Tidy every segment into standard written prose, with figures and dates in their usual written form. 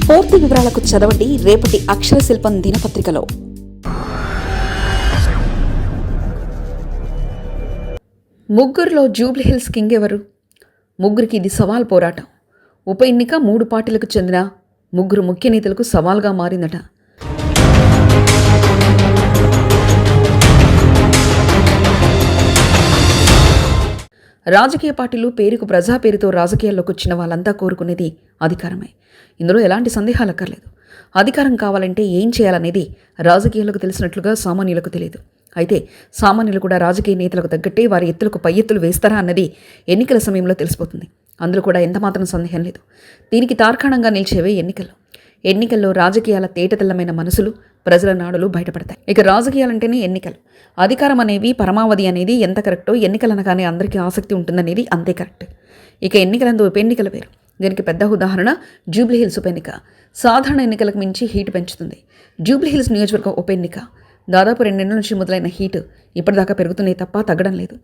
పూర్తి వివరాలకు చదవండి రేపటి అక్షర శిల్పం దినపత్రికలో. ముగ్గురులో జూబ్లీహిల్స్ కింగ్ ఎవరు? ముగ్గురికి ఇది సవాల్ పోరాటం. ఉప ఎన్నిక 3 పార్టీలకు చెందిన ముగ్గురు ముఖ్య నేతలకు సవాల్గా మారిందట. రాజకీయ పార్టీలు పేరుకు ప్రజా పేరుతో రాజకీయాల్లోకి వచ్చిన వాళ్ళంతా కోరుకునేది అధికారమే. ఇందులో ఎలాంటి సందేహాలు అక్కర్లేదు. అధికారం కావాలంటే ఏం చేయాలనేది రాజకీయాలకు తెలిసినట్లుగా సామాన్యులకు తెలియదు. అయితే సామాన్యులు కూడా రాజకీయ నేతలకు తగ్గట్టే వారి ఎత్తులకు పై ఎత్తులు వేస్తారా అన్నది ఎన్నికల సమయంలో తెలిసిపోతుంది. అందులో కూడా ఎంతమాత్రం సందేహం లేదు. దీనికి తార్కాణంగా నిలిచేవే ఎన్నికలు. ఎన్నికల్లో రాజకీయాల తేటతెల్లమైన మనసులు, ప్రజల నాడులు బయటపడతాయి. ఇక రాజకీయాలంటేనే ఎన్నికలు. అధికారం అనేవి పరమావధి అనేది ఎంత కరెక్టో ఎన్నికలనగానే అందరికీ ఆసక్తి ఉంటుందనేది అంతే కరెక్ట్. ఇక ఎన్నికలందు ఉప ఎన్నికల వేరు. దీనికి పెద్ద ఉదాహరణ జూబ్లీహిల్స్ ఉప ఎన్నిక. సాధారణ ఎన్నికలకు మించి హీట్ పెంచుతుంది. జూబ్లీహిల్స్ నియోజకవర్గం ఉప ఎన్నిక దాదాపు 2 నెలల నుంచి మొదలైన హీట్ ఇప్పటిదాకా పెరుగుతున్నాయి తప్ప తగ్గడం లేదు.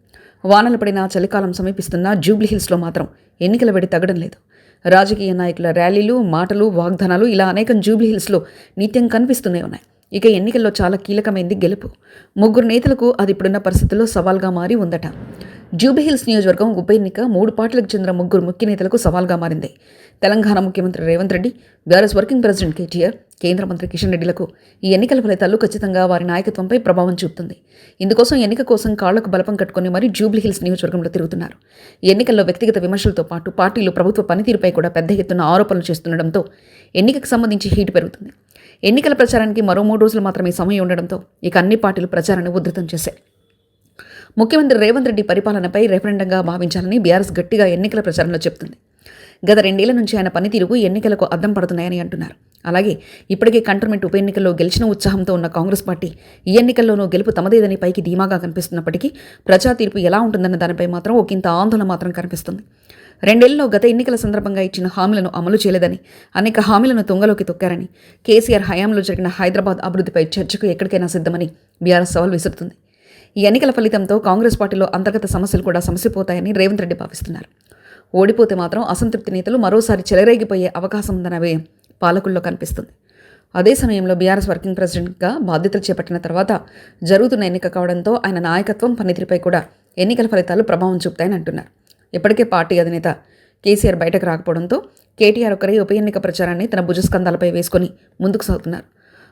వానలు పడిన చలికాలం సమీపిస్తున్న జూబ్లీహిల్స్లో మాత్రం ఎన్నికల వేడి తగ్గడం లేదు. రాజకీయ నాయకుల ర్యాలీలు, మాటలు, వాగ్దానాలు ఇలా అనేకం జూబ్లీహిల్స్లో నిత్యం కనిపిస్తూనే ఉన్నాయి. ఇక ఎన్నికల్లో చాలా కీలకమైంది గెలుపు. ముగ్గురు నేతలకు అది ఇప్పుడున్న పరిస్థితుల్లో సవాల్గా మారి ఉందట. జూబ్లీహిల్స్ నియోజకవర్గం ఉప ఎన్నిక 3 పార్టీలకు చెందిన ముగ్గురు ముఖ్య నేతలకు సవాల్గా మారింది. తెలంగాణ ముఖ్యమంత్రి Revanth Reddy, BRS working president KTR, కేంద్ర మంత్రి కిషన్ రెడ్డిలకు ఈ ఎన్నికల ఫలితాలు ఖచ్చితంగా వారి నాయకత్వంపై ప్రభావం చూపుతుంది. ఇందుకోసం ఎన్నిక కోసం కాళ్లకు బలపం కట్టుకుని మరీ జూబ్లీహిల్స్ నియోజకవర్గంలో తిరుగుతున్నారు. ఈ ఎన్నికల్లో వ్యక్తిగత విమర్శలతో పాటు పార్టీలు ప్రభుత్వ పనితీరుపై కూడా పెద్ద ఎత్తున ఆరోపణలు చేస్తుండడంతో ఎన్నికకు సంబంధించి హీటు పెరుగుతుంది. ఎన్నికల ప్రచారానికి మరో 3 రోజులు మాత్రమే సమయం ఉండడంతో ఇక అన్ని పార్టీలు ప్రచారాన్ని ఉధృతం చేశాయి. ముఖ్యమంత్రి రేవంత్ రెడ్డి పరిపాలనపై రెఫరెండంగా భావించాలని బీఆర్ఎస్ గట్టిగా ఎన్నికల ప్రచారంలో చెప్తుంది. గత 2 ఏళ్ల నుంచి ఆయన పనితీరుకు ఎన్నికలకు అద్దం పడుతున్నాయని అంటున్నారు. అలాగే ఇప్పటికే కంటోన్మెంట్ ఉప ఎన్నికల్లో గెలిచిన ఉత్సాహంతో ఉన్న కాంగ్రెస్ పార్టీ ఈ ఎన్నికల్లోనూ గెలుపు తమదేదని పైకి ధీమాగా కనిపిస్తున్నప్పటికీ ప్రజా తీర్పు ఎలా ఉంటుందన్న దానిపై మాత్రం ఒకంత ఆందోళన మాత్రం కనిపిస్తుంది. 2 ఏళ్లలో గత ఎన్నికల సందర్భంగా ఇచ్చిన హామీలను అమలు చేయలేదని, అనేక హామీలను తుంగలోకి తొక్కారని, కేసీఆర్ హయాంలో జరిగిన హైదరాబాద్ అభివృద్ధిపై చర్చకు ఎక్కడికైనా సిద్ధమని బీఆర్ఎస్ సవాల్ విసురుతుంది. ఈ ఎన్నికల ఫలితంతో కాంగ్రెస్ పార్టీలో అంతర్గత సమస్యలు కూడా సమసిపోతాయని రేవంత్ రెడ్డి భావిస్తున్నారు. ఓడిపోతే మాత్రం అసంతృప్తి నేతలు మరోసారి చెలరేగిపోయే అవకాశం ఉందన్న వ్యయం పాలకుల్లో కనిపిస్తుంది. అదే సమయంలో బీఆర్ఎస్ వర్కింగ్ ప్రెసిడెంట్గా బాధ్యతలు చేపట్టిన తర్వాత జరుగుతున్న ఎన్నిక కావడంతో ఆయన నాయకత్వం, పనితీరుపై కూడా ఎన్నికల ఫలితాలు ప్రభావం చూపుతాయని అంటున్నారు. ఇప్పటికే పార్టీ అధినేత కేసీఆర్ బయటకు రాకపోవడంతో కేటీఆర్ ఒకరే ఉప ఎన్నిక ప్రచారాన్ని తన భుజస్కంధాలపై వేసుకుని ముందుకు సాగుతున్నారు.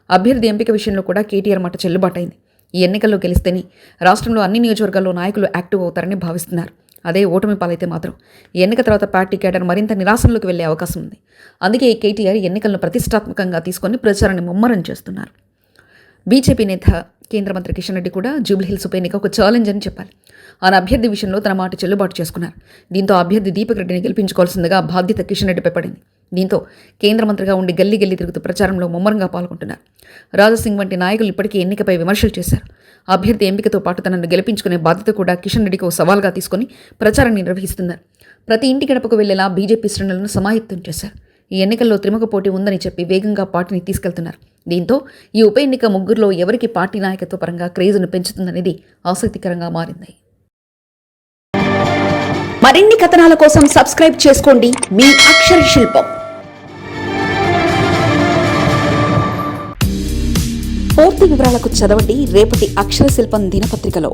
అభ్యర్థి ఎంపిక విషయంలో కూడా కేటీఆర్ మాట చెల్లుబాటైంది. ఈ ఎన్నికల్లో గెలిస్తేనే రాష్ట్రంలో అన్ని నియోజకవర్గాల్లో నాయకులు యాక్టివ్ అవుతారని భావిస్తున్నారు. అదే ఓటమి పాలైతే మాత్రం ఈ ఎన్నిక తర్వాత పార్టీ కేడర్ మరింత నిరాశలోకి వెళ్లే అవకాశం ఉంది. అందుకే కేటీఆర్ ఎన్నికలను ప్రతిష్టాత్మకంగా తీసుకొని ప్రచారాన్ని ముమ్మరం చేస్తున్నారు. బీజేపీ నేత కేంద్ర మంత్రి కిషన్ రెడ్డి కూడా జూబ్లీహిల్స్ ఉప ఎన్నిక ఒక ఛాలెంజ్ అని చెప్పాలి. ఆయన అభ్యర్థి విషయంలో తన మాట చెల్లుబాటు చేసుకున్నారు. దీంతో అభ్యర్థి దీపక్ రెడ్డిని గెలిపించుకోవాల్సిందిగా బాధ్యత కిషన్ రెడ్డిపై పడింది. దీంతో కేంద్ర మంత్రిగా ఉండి గల్లీ తిరుగుతూ ప్రచారంలో ముమ్మరంగా పాల్గొంటున్నారు. రాజాసింగ్ వంటి నాయకులు ఇప్పటికీ ఎన్నికపై విమర్శలు చేశారు. అభ్యర్థి ఎంపికతో పాటు తనను గెలిపించుకునే బాధ్యత కూడా కిషన్ రెడ్డికి ఓ సవాల్గా తీసుకుని ప్రచారాన్ని నిర్వహిస్తున్నారు. ప్రతి ఇంటి గడపకు వెళ్లేలా బీజేపీ శ్రేణులను సమాయత్తం చేశారు. ఈ ఎన్నికల్లో త్రిముఖ పోటీ ఉందని చెప్పి వేగంగా పార్టీని తీసుకెళ్తున్నారు. దీంతో ఈ ఉప ఎన్నిక ముగ్గురులో ఎవరికి పార్టీ నాయకత్వ పరంగా క్రేజ్ను పెంచుతుందనేది ఆసక్తికరంగా మారింది. మరిన్ని కథనాల కోసం సబ్స్క్రైబ్ చేసుకోండి మీ అక్షర శిల్పం. పూర్తి వివరాలకు చదవండి రేపటి అక్షర శిల్పం దినపత్రికలో.